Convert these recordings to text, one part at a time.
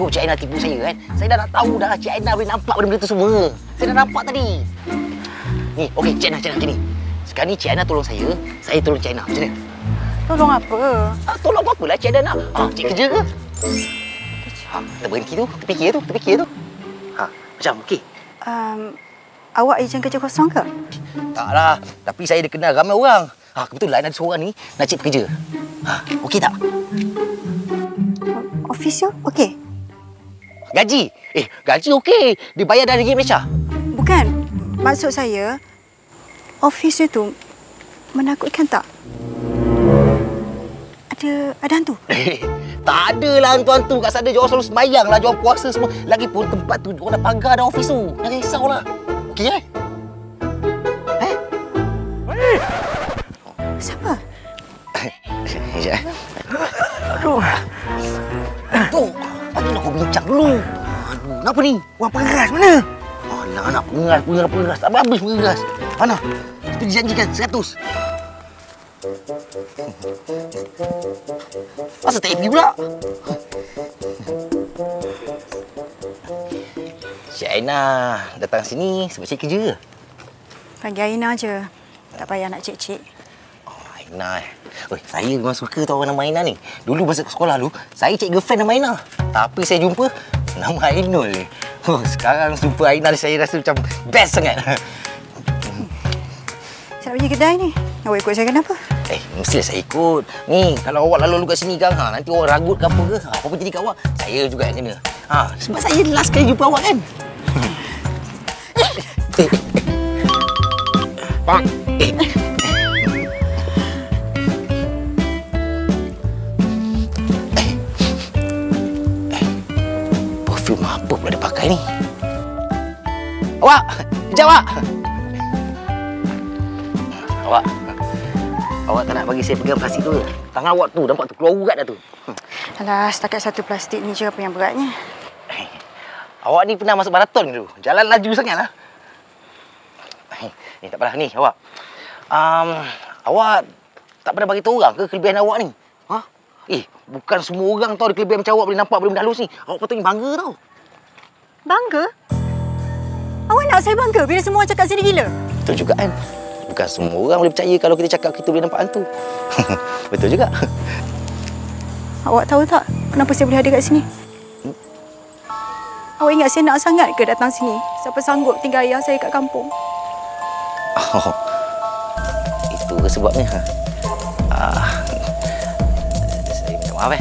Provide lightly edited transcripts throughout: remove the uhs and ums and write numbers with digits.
bodoh Cik Aina tipu saya kan. Saya dah nak tahu dah Cik Aina boleh nampak benda-benda tu semua. Saya dah nampak tadi. Ni, okey Cik Aina gini. Sekarang ni Cik Aina tolong saya tolong Cik Aina. Macam mana? Tolong apa? Tolong apa-apalah Cik Aina nak. Cik kerja ke? Kita berhenti tu, terfikir tu. Macam okey. Awak ejen kerja kosong ke? Taklah, tapi saya dah kenal ramai orang. Kebetulan ada seorang ni nak cari pekerja. Okey tak? Office you? Okey. Gaji? Gaji okey. Dibayar dari Ringgit Malaysia. Bukan. Maksud saya, office you tu menakutkan tak? Ada hantu? Tak adalah hantu-hantu. Kat sana diorang selalu sembahyang lah, diorang puasa semua. Lagipun tempat tu diorang dah pagar dah office tu. Jangan risaulah. Okey kan? Siapa? Sekejap. Aduh. Tadi nak kau bincang dulu. Kenapa ni? Wang pengeras mana? Alah, nak pengeras. Tak habis pengeras. Mana? Seperti dijanjikan 100. Asal tak pergi pula? Cik Aina datang sini sebab cik kerja ke? Panggil Aina je. Tak payah nak cik-cik. Aina saya memang suka tahu nama Aina ni. Dulu masa ke sekolah dulu, saya cari girlfriend nama Aina. Tapi saya jumpa nama Ainul ni. Sekarang jumpa Aina ni saya rasa macam best sangat. Saya nak pergi kedai ni. Awak ikut saya kenapa? Mestilah saya ikut. Ni, kalau awak lalu kat sini kan, nanti orang ragut ke apa ke, apa jadi kat awak, saya juga yang kena. Sebab saya last kali jumpa awak kan. Bang. Perfume apa pula dia pakai ni? Awak! Sekejap, awak! Awak tak nak bagi saya pegang plastik tu ke? Tangan awak tu, nampak tu, keluar urat dah tu. Alah, setakat satu plastik ni je apa yang beratnya. Awak ni pernah masuk maraton dulu. Jalan laju sangatlah. Ni tak apalah ni, awak. Awak tak pernah bagi tahu orang ke kelebihan awak ni? Bukan semua orang tahu ada kelebihan macam awak boleh nampak benda-benda halus ni. Awak patutnya bangga tau. Bangga? Awak nak saya bangga bila semua orang cakap saya gila? Betul juga kan? Bukan semua orang boleh percaya kalau kita cakap kita boleh nampak hantu. Betul juga. Awak tahu tak kenapa saya boleh ada kat sini? Awak ingat saya nak sangat ke datang sini? Siapa sanggup tinggal ayah saya kat kampung? Itu ke sebabnya? Saya minta maaf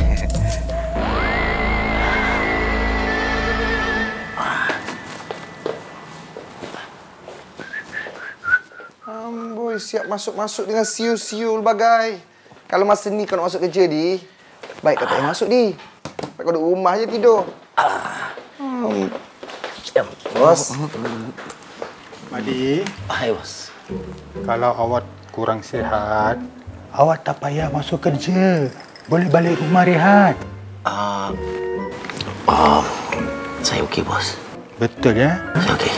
Amboi, siap masuk-masuk dengan siul-siul bagai. Kalau masa ni kau nak masuk kerja, Di, baik kau tak payah masuk, Di. Baik kau duduk rumah je tidur. Bos. Madi. Hai, bos. Kalau awak kurang sihat, awak tak payah masuk kerja. Boleh balik rumah rehat. Saya okey, bos. Betul ya? Saya okey.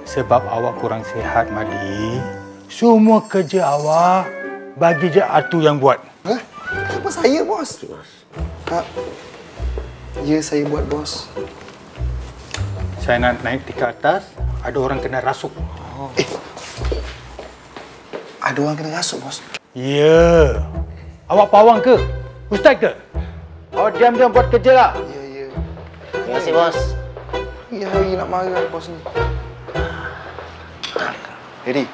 Sebab awak kurang sihat, Madi. Semua kerja awak bagi je Atu yang buat. Kenapa saya, bos? Ya, saya buat, bos. Saya nak naik tingkat atas, ada orang kena rasuk. Ada orang kena rasuk, bos? Ya. Awak pawang ke? Ustaz ke? Awak diam-diam buat kerja lah. Ya. Terima kasih, bos. Ya, hari nak marah bos ni. Jadi,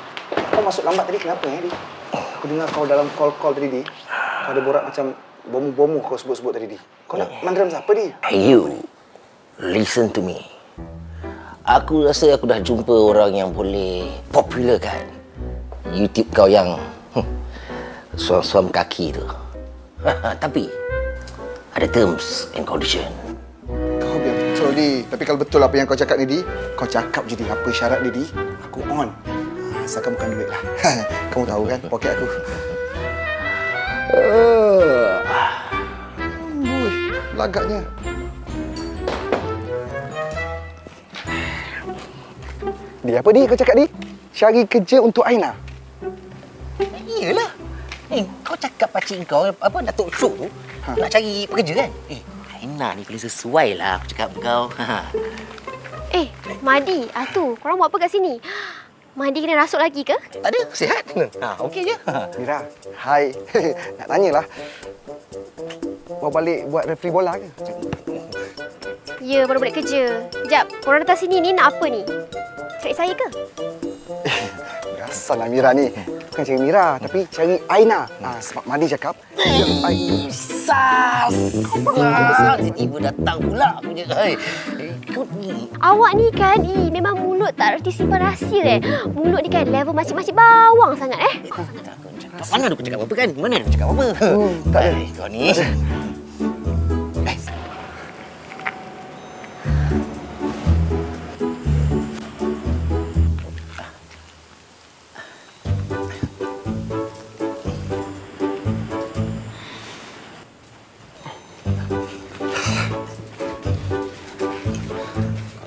kau masuk lambat tadi kenapa ya, Di? Aku dengar kau dalam call tadi, Di. Kau ada borak macam bomu-bomu kau sebut-sebut tadi, Di. Kau nak mandram siapa, Di? Hey, you. Listen to me. Aku rasa aku dah jumpa orang yang boleh popularkan YouTube kau yang suam-suam kaki tu. Tapi ada terms and condition. Kau biar betul, Di. Tapi kalau betul apa yang kau cakap ni, Di, kau cakap je, Di. Apa syarat dia, Di? Aku on. Asalkan bukan duit lah. Kamu tahu kan, poket aku. Lagaknya. Di, apa, Di? Kau cakap, Di? Cari kerja untuk Aina. Iyalah. Kau cakap pakcik kau, apa, Datuk Syuk tu, nak cari pekerja kan? Aina ni paling sesuai lah aku cakap kau. Madi, tu korang buat apa kat sini? Madi kena rasuk lagi ke? Tak ada, sihat. Okey je. Mira, hai. Nak tanyalah. Mau balik buat referee bola ke? Ya, baru balik kerja. Sekejap, korang datang sini ni nak apa ni? Cari saya ke? Biasalah Mira ni. Bukan cari Mira, tapi cari Aina. Sebab Madi cakap, Sas! Tiba-tiba datang pula punya. Ikut ni. Awak ni kan, memang mulut tak reti simpan rahsia Mulut ni kan level macam-macam bawang sangat Mana aku cakap apa kan? Mana aku cakap apa? tak ada. Kau ni.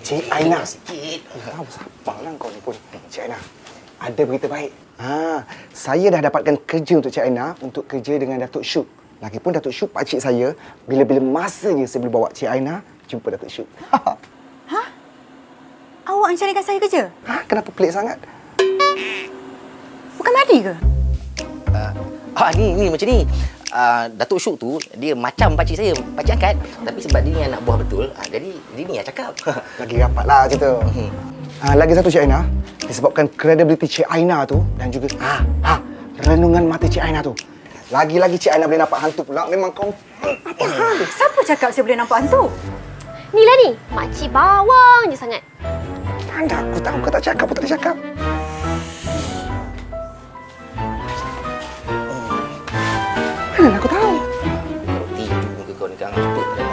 Cik Aina. Sikit. Tahu sabarlah kau ni pun. Cik Aina, ada berita baik. Saya dah dapatkan kerja untuk Cik Aina untuk kerja dengan Datuk Syuk. Lagipun Datuk Syuk pakcik saya, bila-bila masanya saya boleh bawa Cik Aina jumpa Datuk Syuk. Awak mencarikan saya kerja? Kenapa pelik sangat? Bukan Madi ke? Ni macam ni. Datuk Syuk tu, dia macam pakcik saya, pakcik angkat. Tapi sebab dia ni anak buah betul, jadi dia ni yang cakap. Lagi rapatlah cerita. Lagi satu Cik Aina, disebabkan kredibiliti Cik Aina tu dan juga renungan mata Cik Aina tu. Lagi-lagi Cik Aina boleh nampak hantu pula, memang kau apa hal? Siapa cakap saya boleh nampak hantu? Ni lah ni, makcik bawang je sangat. Anda, aku tahu kau tak cakap pun tak ada cakap. Mana aku tahu? Tidur muka kau ni kan apa dah.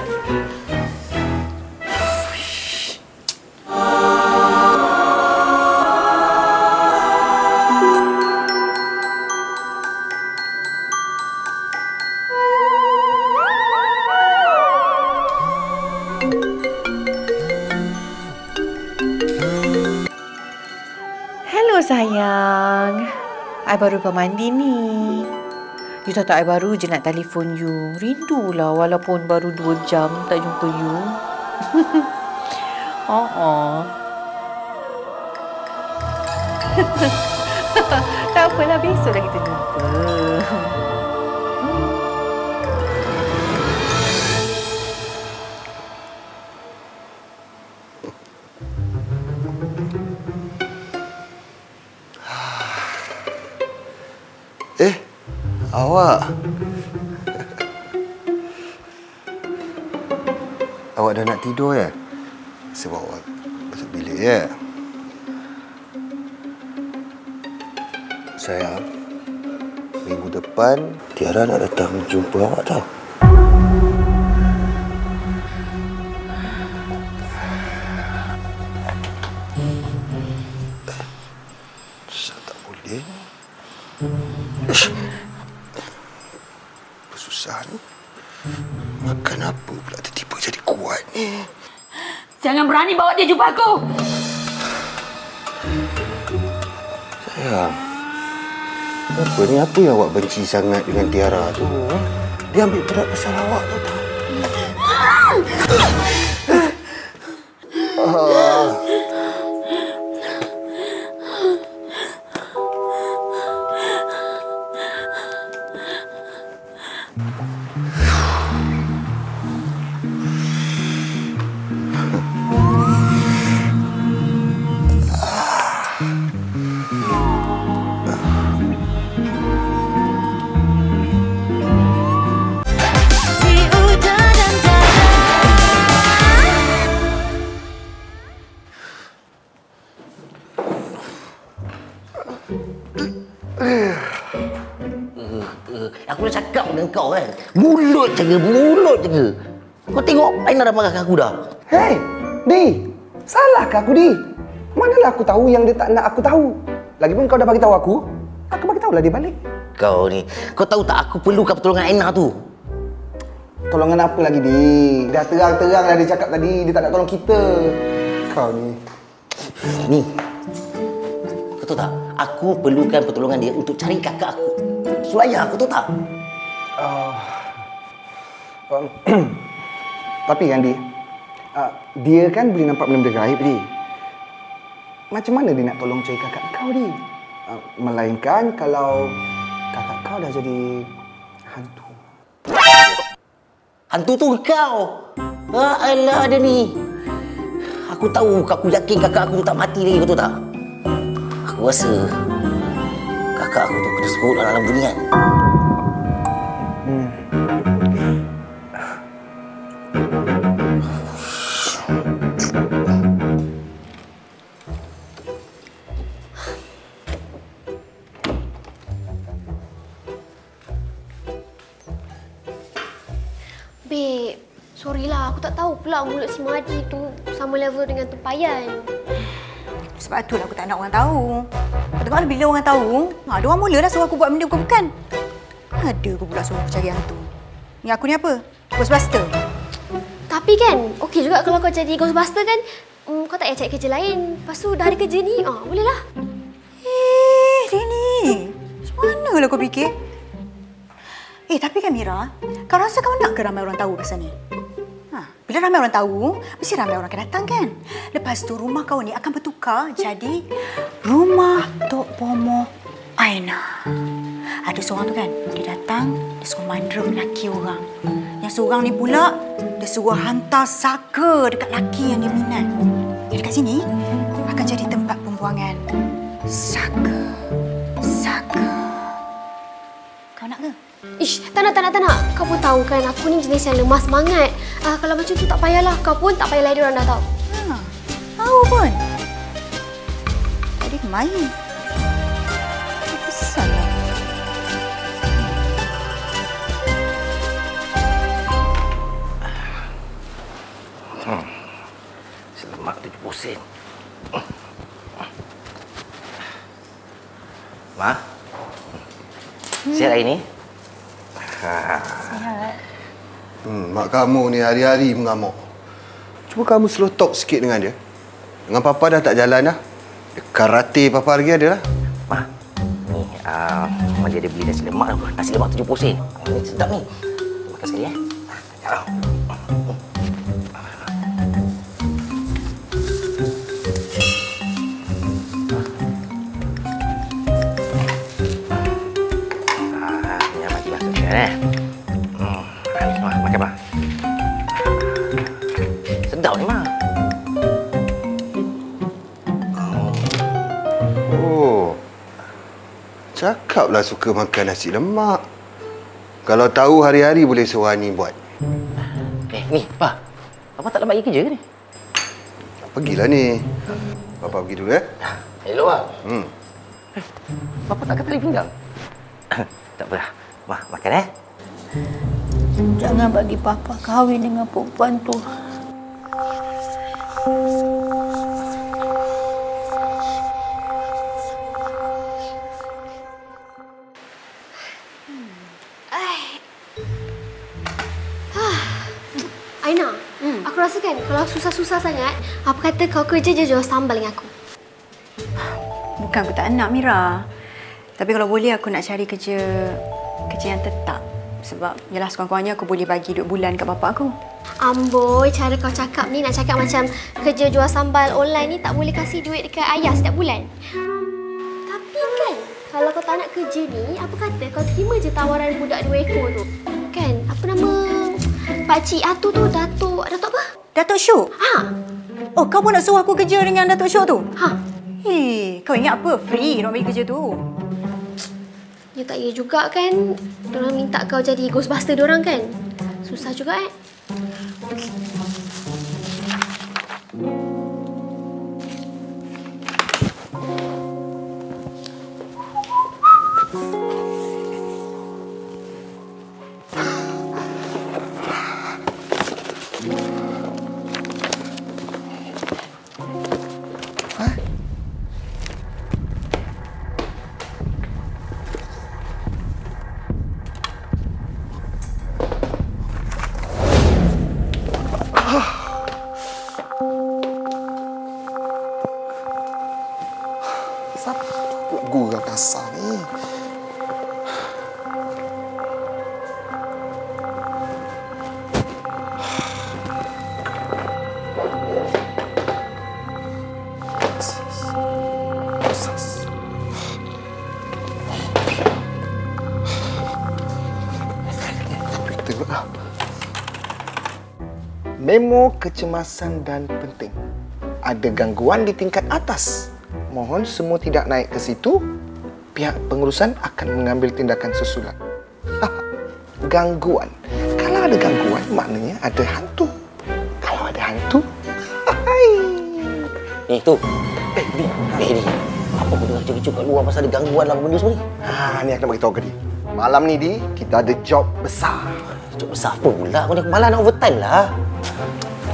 Hello sayang. I baru mandi ni. You tahu tak, I baru je nak telefon you. Rindulah walaupun baru 2 jam tak jumpa you. Tak apalah, besoklah kita jumpa. Awak. Awak dah nak tidur ya? Saya bawa awak masuk bilik ya. Sayang, minggu depan Tiara nak datang jumpa awak tau. Saya tak boleh. Susah ni. Makan apa pula tiba-tiba jadi kuat ni? Jangan berani bawa dia jumpa aku. Sayang, apa ni? Apa yang awak benci sangat dengan Tiara tu? Dia ambil berat pasal awak tu tau. Aku dah cakap dengan kau kan. Mulut jaga. Kau tengok Aina dah marah aku dah. Hei, Di. Salahkah aku, Di? Manalah aku tahu yang dia tak nak aku tahu. Lagipun kau dah bagi tahu aku bagi tahulah dia balik. Kau ni, kau tahu tak aku perlukan pertolongan Aina tu? Tolongan apa lagi, Di? Dah terang-terang dah dia cakap tadi dia tak nak tolong kita. Kau ni. Ni. Kau tahu tak? Aku perlukan pertolongan dia untuk cari kakak aku. Sulaya, aku tahu tak? Tapi kan, Di, dia kan boleh nampak benda-benda gaib, Di. Macam mana dia nak tolong cari kakak kau, Di? Melainkan kalau kakak kau dah jadi hantu. Hantu tu kau. Alah dia ni. Aku tahu, aku yakin kakak aku tu tak mati lagi, betul tak? Aku rasa kakak aku tu kena serut dalam bunian. Babe, sorry lah. Aku tak tahu pula mulut si Madi tu sama level dengan tempayan. Sebab itulah aku tak nak orang tahu. Kau tengok bila orang tahu, ada orang mula dah suruh aku buat benda bukan-bukan. Ada aku pula suruh aku cari hantu. Ni aku ni apa? Ghostbuster. Tapi kan, okey juga kalau kau jadi Ghostbuster kan, kau tak payah cari kerja lain. Lepas tu dah ada kerja ni, boleh lah. Rini. Macam manalah kau fikir? Tapi kan Mira, kau rasa kau nak ke ramai orang tahu pasal ni? Bila ramai orang tahu, mesti ramai orang akan datang kan? Lepas tu rumah kau ni akan bertukar jadi rumah Tok Pomoh Aina. Ada seorang tu kan, dia datang, dia suruh mandra lelaki orang. Yang seorang ni pula, dia suruh hantar saka dekat lelaki yang dia minat. Yang dekat sini akan jadi tempat pembuangan saka. Kau nak ke? Ish, tak nak. Kau pun tahu kan, aku ni jenis yang lemah semangat. Kalau macam tu tak payahlah. Kau pun tak payah lain dia orang dah tahu. Tahu pun. Tadi main. Besar lah. Selamat 70 sen. Ma? Sihat hari ni? Sihat. Mak kamu ni hari-hari mengamuk. Cuba kamu slow talk sikit dengan dia. Dengan Papa dah tak jalan dah. Dia karate Papa lagi ada lah. Ma, ni Mama dia ada beli nasi lemak apa? Nasi lemak 70 sen. Ni sedap ni. Makan sekali Makan, Ma. Sedap ni, Ma. Oh. Cakaplah suka makan nasi lemak. Kalau tahu hari-hari boleh seorang ni buat. Ni, Pa. Papa tak lambat pergi kerja ke ni? Pergilah ni. Papa pergi dulu, Hello, Ma. Papa tak kata tali pinggang? Tak apalah. Ma, makan, Jangan bagi Papa kahwin dengan perempuan tu. Aina, aku rasa kan kalau susah-susah sangat, apa kata kau kerja je jual sambal dengan aku? Bukan aku tak nak, Mira. Tapi kalau boleh aku nak cari kerja yang tetap. Sebab yelah sekurang-kurangnya aku boleh bagi duit bulan kat bapak aku. Amboi, cara kau cakap ni nak cakap macam kerja jual sambal online ni tak boleh kasih duit dekat ayah setiap bulan. Tapi kan, kalau kau tak nak kerja ni, apa kata kau terima je tawaran budak 2 ekor tu? Kan, apa nama pakcik Atu tu, Datuk apa? Datuk Syuk? Oh, kau pun nak suruh aku kerja dengan Datuk Syuk tu? Kau ingat apa? Free nak bagi kerja tu. Ya tak ya juga kan. Diorang minta kau jadi Ghostbuster diorang kan. Susah juga Gurau kasar ni. Memo kecemasan dan penting. Ada gangguan di tingkat atas. Mohon semua tidak naik ke situ. Pihak pengurusan akan mengambil tindakan susulan. Gangguan. Kalau ada gangguan, maknanya ada hantu. Kalau ada hantu, Ni tu. Ni. Apa benda kecil-kecil kat luar pasal ada gangguan lah benda semua ni? ni aku nak beritahu ke dia. Malam ni, Di, kita ada job besar. Job besar apa pula? Kau ni malah nak overtime lah.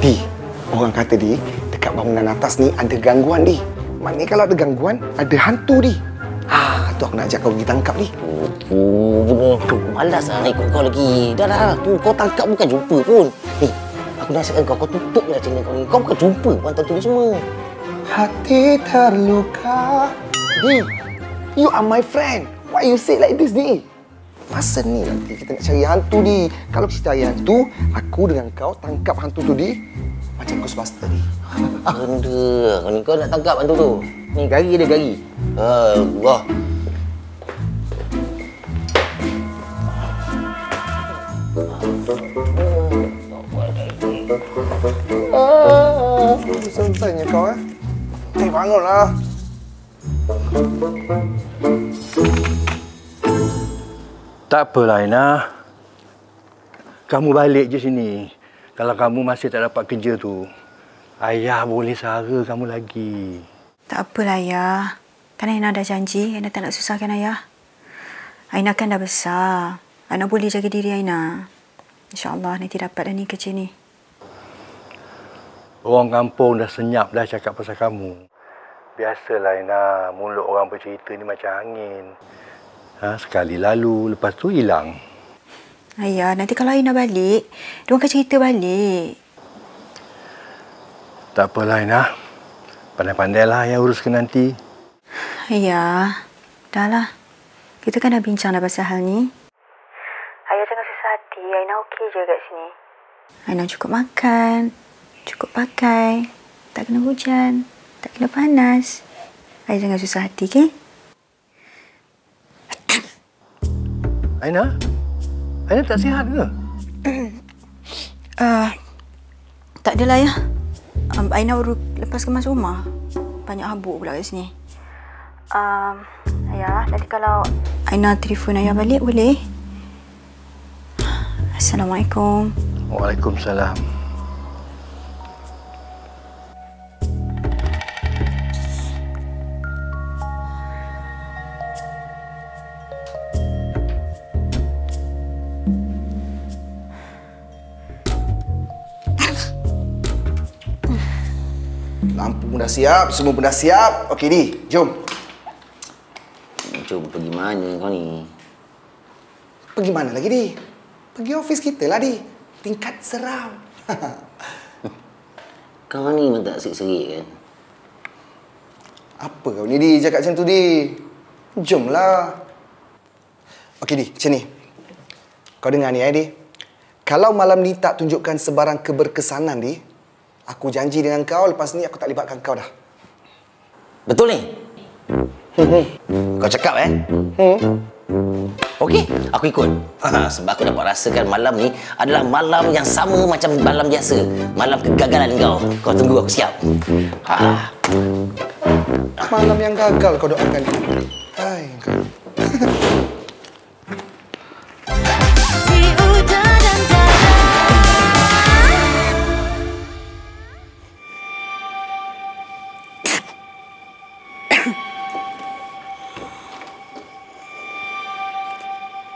Di, orang kata, Di, dekat bangunan atas ni ada gangguan, Di. Maknanya kalau ada gangguan, ada hantu, Di. Tu aku nak ajak kau pergi tangkap, Di. Benda tu malas lah nak ikut kau lagi. Dah. Tu kau tangkap bukan jumpa pun. Ni, aku nasihatkan kau tutup je lah channel kau ni. Kau bukan jumpa hantu ni semua. Hati terluka. Di, you are my friend. Why you say like this, Di? Masa ni nanti kita nak cari hantu, Di. Kalau kita cari hantu, aku dengan kau tangkap hantu tu, Di. Macam Ghostbuster, Di. Benda. Kau nak tangkap hantu tu. Ni, gari dia, gari. Allah. Selesainya kau, bangunlah. Tak apalah, Aina. Kamu balik je sini. Kalau kamu masih tak dapat kerja tu, ayah boleh sara kamu lagi. Tak apalah, Ayah. Kan Aina dah janji, Aina tak nak susahkan Ayah. Aina kan dah besar. Aina boleh jaga diri Aina. InsyaAllah nanti dapat dah ni kerja ni. Orang kampung dah senyap dah cakap pasal kamu. Biasalah, Aina. Mulut orang bercerita ni macam angin. Sekali lalu, lepas tu hilang. Ayah, nanti kalau Aina balik, dia orang akan cerita balik. Tak apalah, Aina. Pandai-pandailah yang uruskan nanti. Ayah, dah lah. Kita kan dah bincang dah pasal hal ni. Ayah jangan susah hati. Aina okey je kat sini. Aina cukup makan, cukup pakai, tak kena hujan, tak kena panas. Ayah jangan susah hati, okey? Aina? Aina tak sihat ke? Tak adalah, ya. Aina baru lepas kemas rumah. Banyak habuk pula kat sini. Ayah, nanti kalau Aina telefon Ayah balik, boleh? Assalamualaikum. Waalaikumsalam. Lampu pun dah siap, semua pun dah siap. Okey, Di, jom. Jom pergi mana kau ni? Pergi mana lagi, Di? Pergi office kita lah, Di. Tingkat seram. Kau ni memang tak serik-serik kan? Apa kau ni, Di? Cakap macam tu, Di. Jomlah. Okey, Di, macam ni. Kau dengar ni, Di. Kalau malam ni tak tunjukkan sebarang keberkesanan, Di, aku janji dengan kau, lepas ni aku tak libatkan kau dah. Betul ni? Kau cakap Okey, aku ikut. Sebab aku dapat rasakan malam ni adalah malam yang sama macam malam biasa. Malam kegagalan kau. Kau tunggu, aku siap. Malam yang gagal kau doakan. Hai, kau.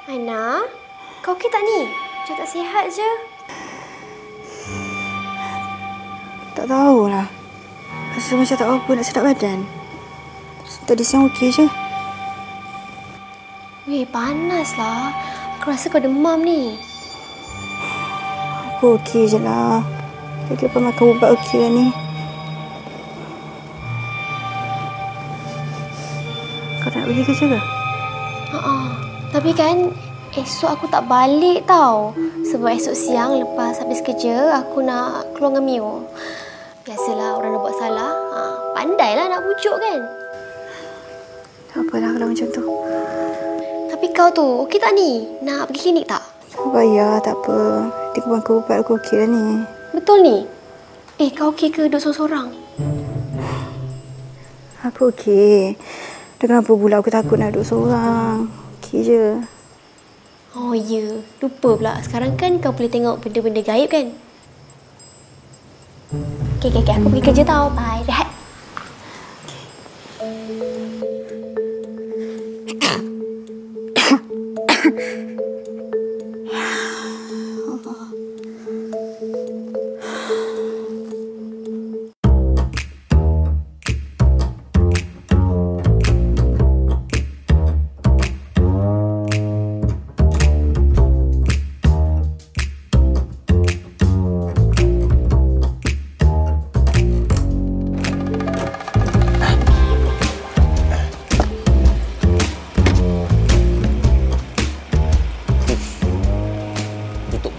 Aina, kau okey tak ni? Macam tak sihat je. Tak tahulah. Rasa macam tak apa nak sedap badan. Tadi siang okey je. Weh, panaslah. Aku rasa kau demam ni. Aku okey je lah. Tadi lepas makan ubat okey lah ni. Kau nak pergi kerja ke? Tapi kan esok aku tak balik tau. Sebab esok siang lepas habis kerja aku nak keluar dengan Mio. Biasalah orang nak buat salah. Pandailah nak pujuk kan. Tak apalah kalau macam tu. Tapi kau tu okey tak ni? Nak pergi klinik tak? Tak payah, tak apa. Nanti aku makan ubat aku okey lah ni. Betul ni? Kau okey ke duduk seorang-seorang? Aku okey. Kenapa pula aku takut nak duduk seorang? Okey je. Oh ya, lupa pula. Sekarang kan kau boleh tengok benda-benda gaib kan? Okey. Aku pergi kerja tau. Bye. Rehat.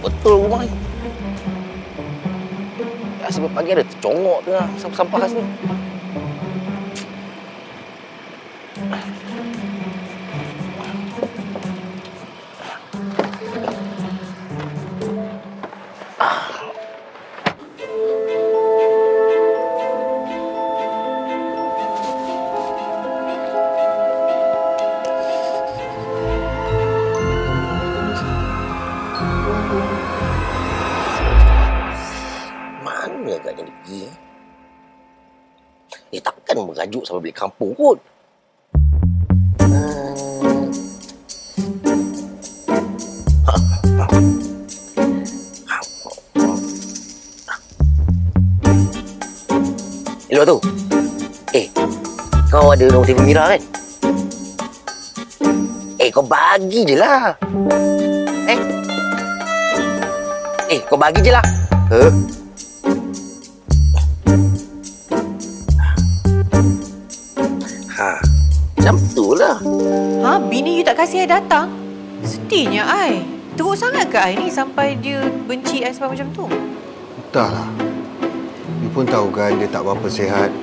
Betul rumah ni. Sebab pagi ada tercongok tengah sampah kat sini. Mana agaknya dia pergi? Takkan merajuk sampai balik kampung kot. Hello tu. Kau ada nombor telefon Mira kan? Kau bagi je lah. Kau bagi je lah. Macam tu lah. Bini you tak kasih I datang? Sedihnya I. Teruk sangat ke I ni sampai dia benci I sebab macam tu? Entahlah. You pun tahu kan dia tak berapa sihat.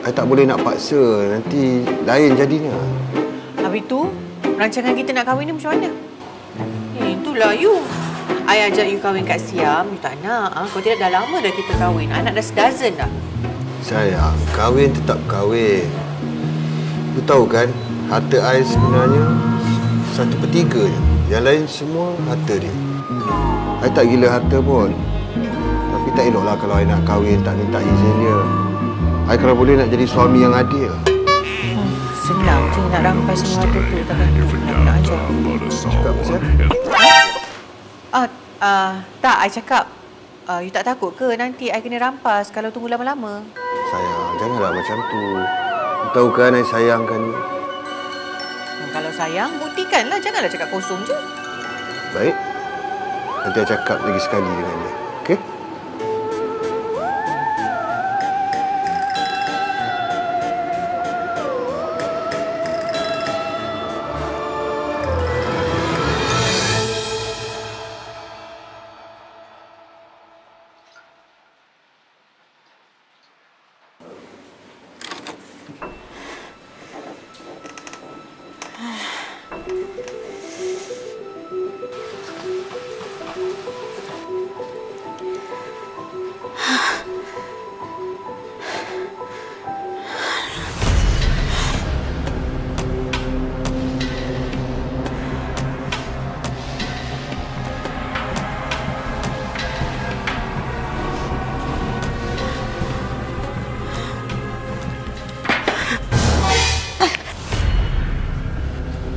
I tak boleh nak paksa. Nanti lain jadinya. Habis tu, rancangan kita nak kahwin ni macam mana? Itulah you. I ajak you kahwin kat Siam, you tak nak. Kalau tidak dah lama dah kita kahwin. Anak dah sedozen dah. Sayang, kahwin tetap kahwin. You tahu kan, harta I sebenarnya 1/3 je. Yang lain semua harta dia. I tak gila harta pun. Tapi tak eloklah kalau I nak kahwin tak minta izin dia. I kalau boleh nak jadi suami yang adil. Senang je nak rampai semua harta tu. Takkan nak ajar. Cakap apa saya? Tak, I cakap you tak takut ke nanti I kena rampas kalau tunggu lama-lama? Sayang, janganlah macam tu. You tahu kan I sayangkan you. Kalau sayang, buktikanlah. Janganlah cakap kosong je. Baik. Nanti I cakap lagi sekali dengan dia. Okey?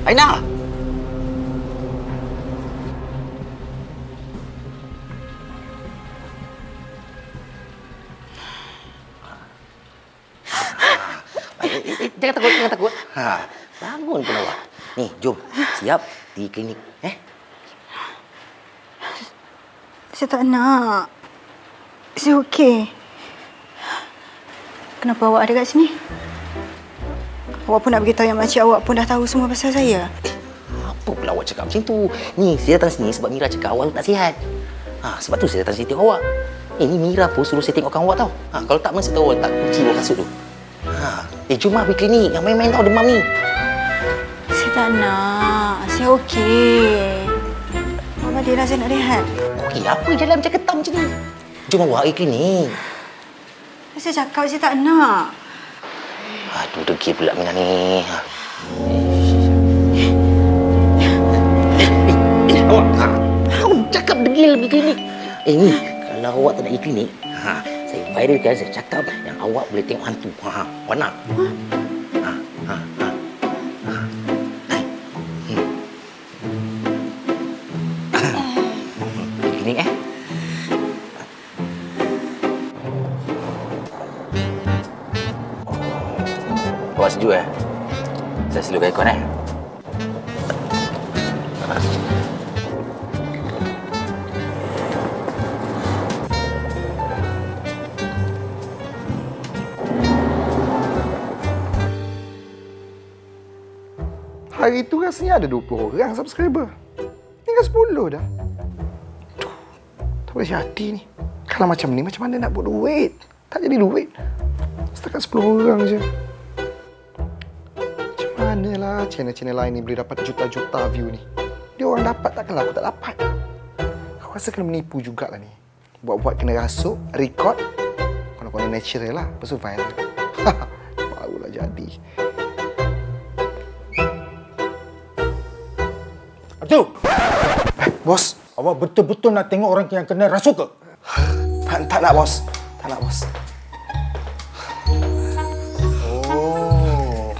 Aina! Jangan takut. Bangun pun awak. Ni, jom. Siap di klinik. Saya tak nak. Saya okey. Kenapa awak ada kat sini? Awak pun nak beritahu yang makcik awak pun dah tahu semua pasal saya. Apa pula awak cakap macam tu? Ni, saya datang sini sebab Mira cakap awak tak sihat. Sebab tu saya datang sini tengok awak. Ni Mira pun suruh saya tengokkan awak tau. Kalau tak, mesti tahu awak tak kunci bawah kasut tu. Jom pergi klinik. Yang main-main tau demam ni. Saya tak nak. Saya okey. Mama dia lah saya nak rehat. Okey, apa jalan macam ketam macam ni? Jom awak pergi klinik. Saya cakap saya tak nak. Aduh, degil pula Mina ni. Awak cakap degil pergi klinik. Ni, kalau awak tak nak pergi klinik, saya viralkan, saya cakap yang awak boleh tengok hantu. Awak nak? Pergi klinik Awak sejuk Saya slowkan aircon Hari tu rasanya ada 20 orang subscriber. Tinggal 10 dah. Aduh, tak boleh hati ni. Kalau macam ni, macam mana nak buat duit? Tak jadi duit. Setakat 10 orang je. Macam manalah channel-channel lain ni boleh dapat juta-juta view ni. Dia orang dapat, takkanlah aku tak dapat. Aku rasa kena menipu jugalah ni. Buat-buat kena rasuk, record. Konon-konon natural lah. Lepas tu viral. Barulah jadi. Abdul! Bos. Awak betul-betul nak tengok orang yang kena rasuk ke? Tak nak, bos. Tak nak, bos. Oh,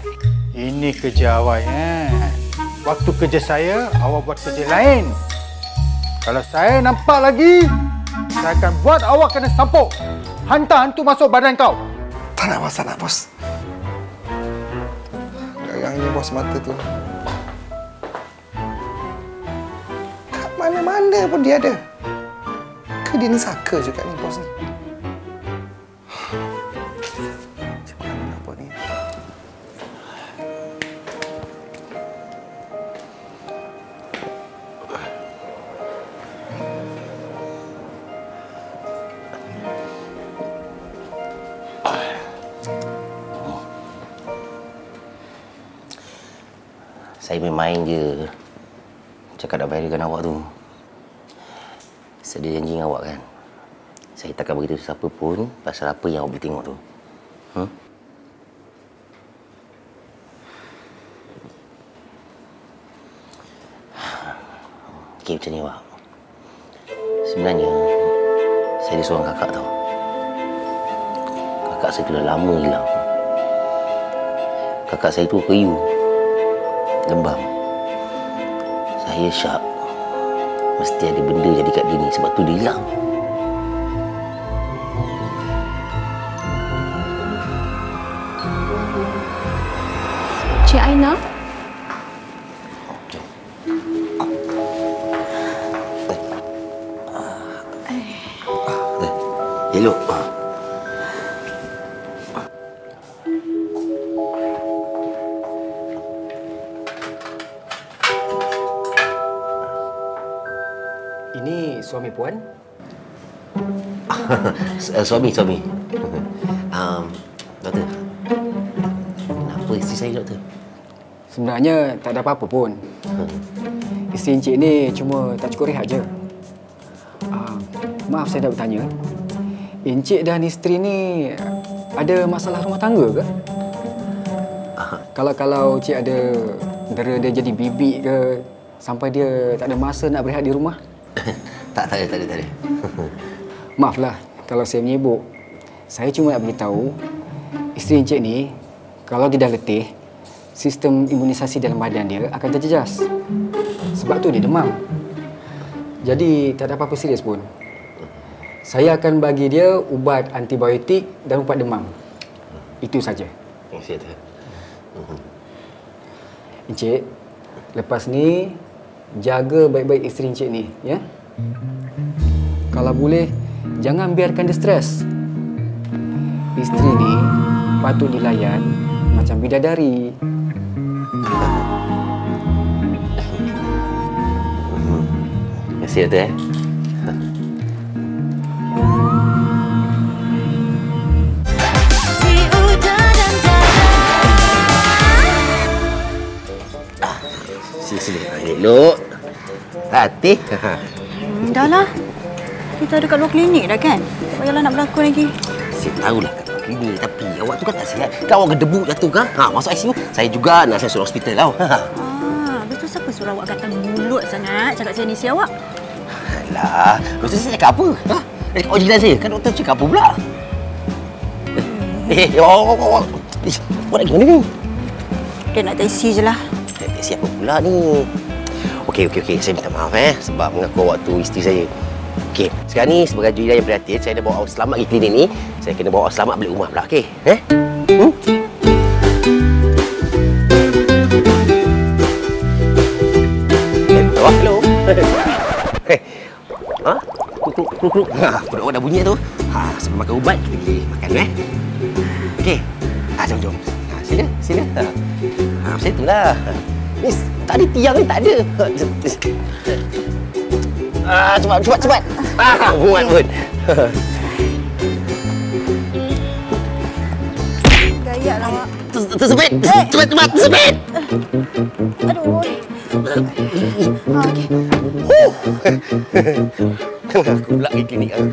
ini kerja awak, Waktu kerja saya, awak buat kerja lain. Kalau saya nampak lagi, saya akan buat awak kena sampuk. Hantar hantu masuk badan kau. Tak nak, bos. Tak nak, bos. Garangnya, bos, mata tu. Mana-mana pun dia ada. Ke dia ni saka juga ni, bos ni. Macam mana nak buat ni? Saya main je. Cakap dah viralkan awak tu. Saya janji dengan awak kan. Saya takkan beritahu siapa pun pasal apa yang awak boleh tengok tu. Okey, macam ni awak. Sebenarnya, saya ada seorang kakak tau. Kakak saya tu dah lama hilang. Kakak saya tu kayu. Lembam. Saya syak. Mesti ada benda jadi kat dia ni sebab tu dia hilang. Cik Aina? Elok. Ini suami puan? Suami. Doktor. Kenapa isteri saya, doktor? Sebenarnya tak ada apa-apa pun. Isteri encik ni cuma tak cukup rehat je. Maaf saya nak bertanya. Encik dan isteri ni ada masalah rumah tangga ke? Kalau cik ada dera dia jadi bibik ke sampai dia tak ada masa nak berehat di rumah? Tak ada. Maaflah kalau saya menyibuk. Saya cuma nak beritahu isteri encik ni kalau dia dah letih, sistem imunisasi dalam badan dia akan terjejas. Sebab tu dia demam. Jadi tak ada apa-apa serius pun. Saya akan bagi dia ubat antibiotik dan ubat demam. Itu saja. Encik, lepas ni jaga baik-baik isteri encik ni, ya? Kalau boleh, jangan biarkan dia stres. Isteri ni patut dilayan macam bidadari. Terima kasih, doktor. Sini. Elok. Hati. Dah lah. Kita ada kat luar klinik dah kan? Tak payahlah nak berlakon lagi. Saya tahulah kat luar klinik, tapi awak tu kan tak sihat. Kan awak gedebu jatuh kan? Masuk ICU. Saya juga nak saya suruh hospital tau. Betul siapa suruh awak kata mulut sangat cakap saya ni si awak? Alah, doktor saya cakap apa? Dia cakap original saya. Kan doktor cakap apa pula? Awak nak pergi mana ni? Dia nak taksi je lah. Taksi apa pula ni? Okey. Saya minta maaf sebab mengaku awak tu isteri saya. Okey, sekarang ni sebagai jururawat yang prihatin, saya dah bawa awak selamat pergi klinik ni. Saya kena bawa awak selamat balik rumah pula, okey? Hello. Kruk. Perut awak dah bunyi tu. Sebelum makan ubat, kita pergi makan Okey. Jom. Sila. Macam itulah. Ni tak ada tiang ni, tak ada. Cepat. Muat pun. Gaya lah awak. Tersepit. Cepat, tersepit. Aduh. Okey. Aku pula pergi klinik. Aduh.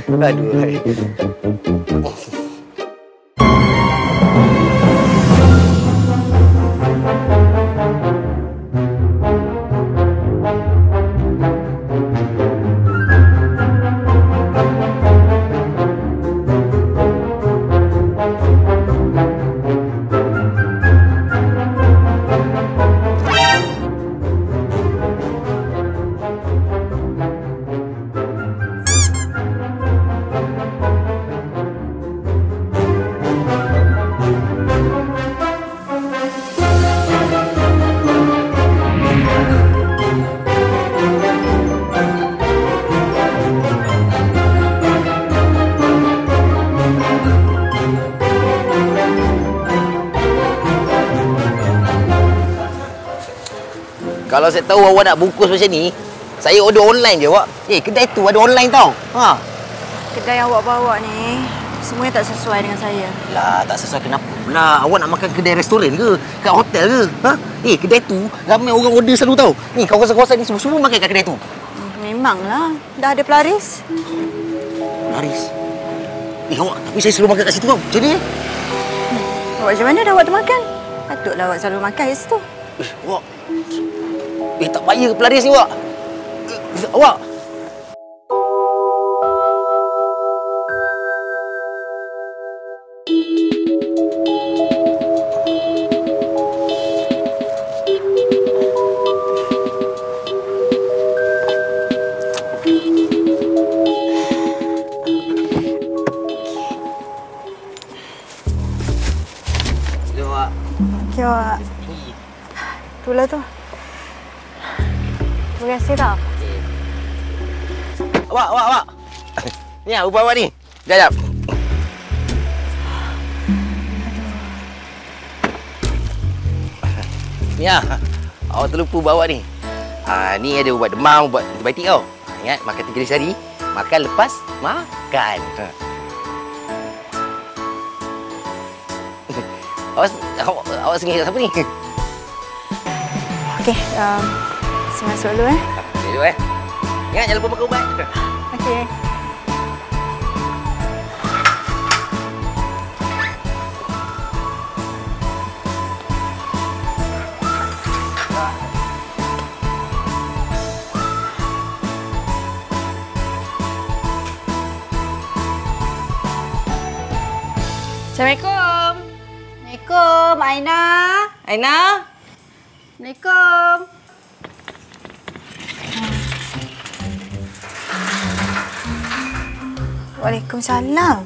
Kalau saya tahu awak nak bungkus macam ni, saya order online je awak. Kedai tu ada online tau. Kedai yang awak bawa ni semuanya tak sesuai dengan saya. Lah, tak sesuai kenapa pula? Awak nak makan kedai restoran ke? Kat hotel ke? Kedai tu ramai orang order selalu tau. Ni kawasan-kawasan ni semua makan kat kedai tu. Memanglah, dah ada pelaris. Pelaris? Awak, tapi saya selalu makan kat situ tau. Macam ni Awak macam mana dah awak termakan? Patutlah awak selalu makan kat situ. Awak tak payah pelaris ni awak. Awak Okey, awak. Itulah tu. Terima kasih tau. Awak. Ni ubah awak ni. Sekejap. Ni awak terlupa bawa ni. Ni ada ubat demam, ubat antibiotik tau. Ingat, makan 3 kali sehari. Makan lepas makan. Awak sengih siapa ni? Okey, saya masuk dulu Dulu Ingat, jangan lupa makan ubat. Okey. Assalamualaikum. Assalamualaikum, Aina. Assalamualaikum. Waalaikumsalam.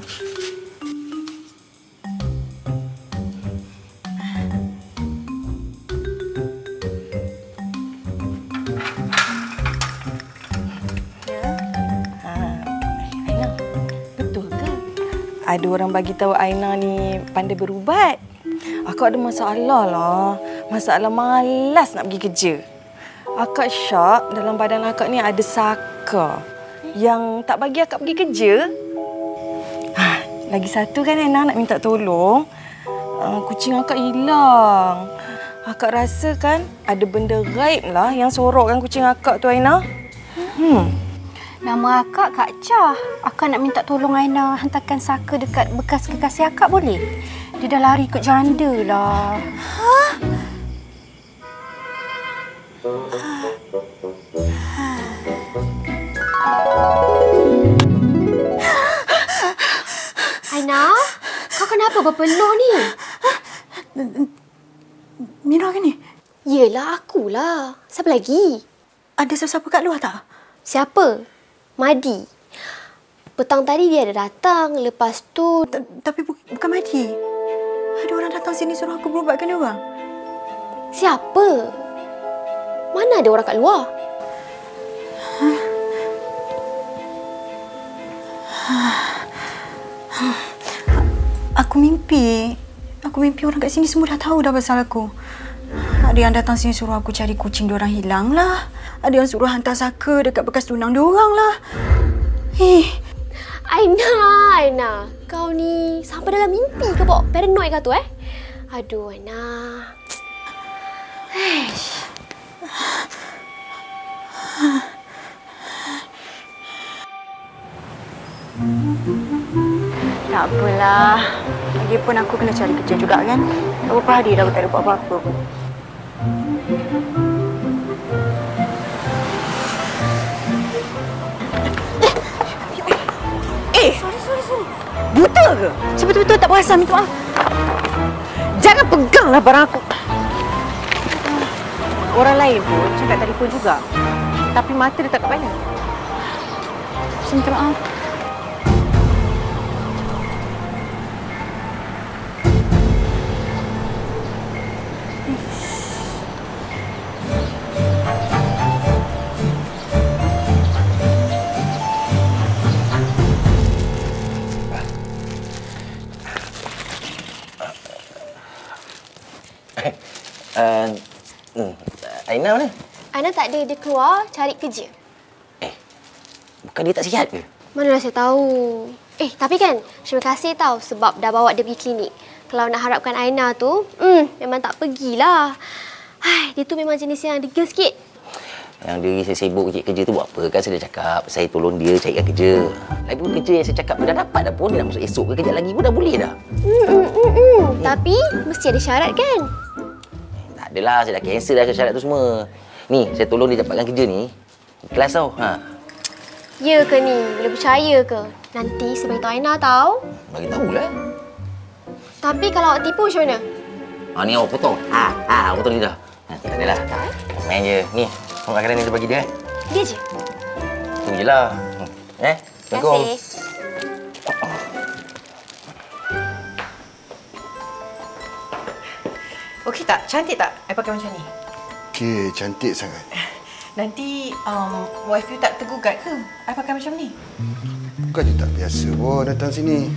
Aina, betul ke? Ada orang bagi tahu Aina ni pandai berubat. Akak ada masalah lah. Masalah malas nak pergi kerja. Akak syak dalam badan akak ni ada saka yang tak bagi akak pergi kerja. Lagi satu kan Aina nak minta tolong. Kucing akak hilang. Akak rasa kan ada benda gaib lah yang sorokkan kucing akak tu Aina. Nama akak Kak Chah. Akak nak minta tolong Aina hantarkan saka dekat bekas kekasih akak boleh? Dia dah lari ke janda lah. Aina, kau kenapa berpeluh ni? Mira ke ni? Yelah, akulah. Siapa lagi? Ada sesiapa kat luar tak? Siapa? Madi. Petang tadi dia ada datang. Lepas tu... Tapi bukan Madi. Ada orang datang sini suruh aku berubatkan dia orang. Siapa? Mana ada orang kat luar? Aku mimpi orang kat sini semua dah tahu dah pasal aku. Ada yang datang sini suruh aku cari kucing diorang hilang lah. Ada yang suruh hantar saka dekat bekas tunang diorang lah. Aina. Kau ni sampai dalam mimpi ke pok? Paranoid kau tu Aduh, Aina. Tak apalah. Lagipun aku kena cari kerja juga kan. Berapa hari dah aku tak ada buat apa-apa pun. Sorry. Buta ke? Betul-betul tak perasan, minta maaf. Jangan peganglah barang aku. Orang lain pun cakap telefon juga. Tapi mata dia tak kat mana. Minta maaf. Aina mana? Aina tak ada. Dia keluar cari kerja. Bukan dia tak sihat ke? Manalah saya tahu. Tapi kan, terima kasih tau sebab dah bawa dia pergi klinik. Kalau nak harapkan Aina tu, memang tak pergilah. Dia tu memang jenis yang degil sikit. Yang dia saya sibuk kerja tu buat apa? Kan saya dah cakap, saya tolong dia carikan kerja. Lagipun kerja yang saya cakap dia dah dapat dah pun. Dia nak masuk esok ke kejap lagi pun dah boleh dah. Tapi, mesti ada syarat kan? Tak adalah, saya dah cancel dah syarat tu semua. Ni, saya tolong dia dapatkan kerja ni. Kelas tau. Ya ke ni? Boleh percaya ke? Nanti saya beritahu Aina tau. Bagi tahulah. Tapi kalau awak tipu macam mana? Ni awak potong. Awak potong lidah. Tak adalah. Main je. Ni, makanan ni dia bagi dia. Dia je? Tunggu je lah. Terima kasih. Okey tak? Cantik tak? I pakai macam ni. Okey, cantik sangat. Nanti wife you tak tergugat ke? I pakai macam ni. Bukannya tak biasa pun datang sini.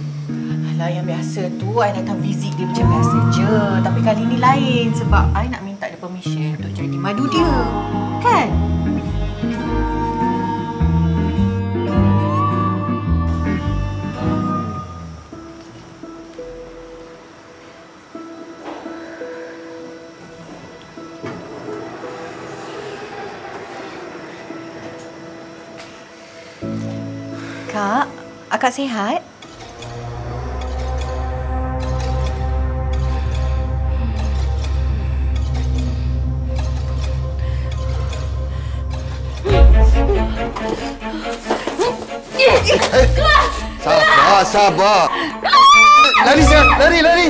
Alah, yang biasa tu I datang visit dia macam biasa je. Tapi kali ni lain sebab I nak minta dia permission untuk jadi madu dia. Kan? Kak, akak sihat? Sabar. Lari, Lari.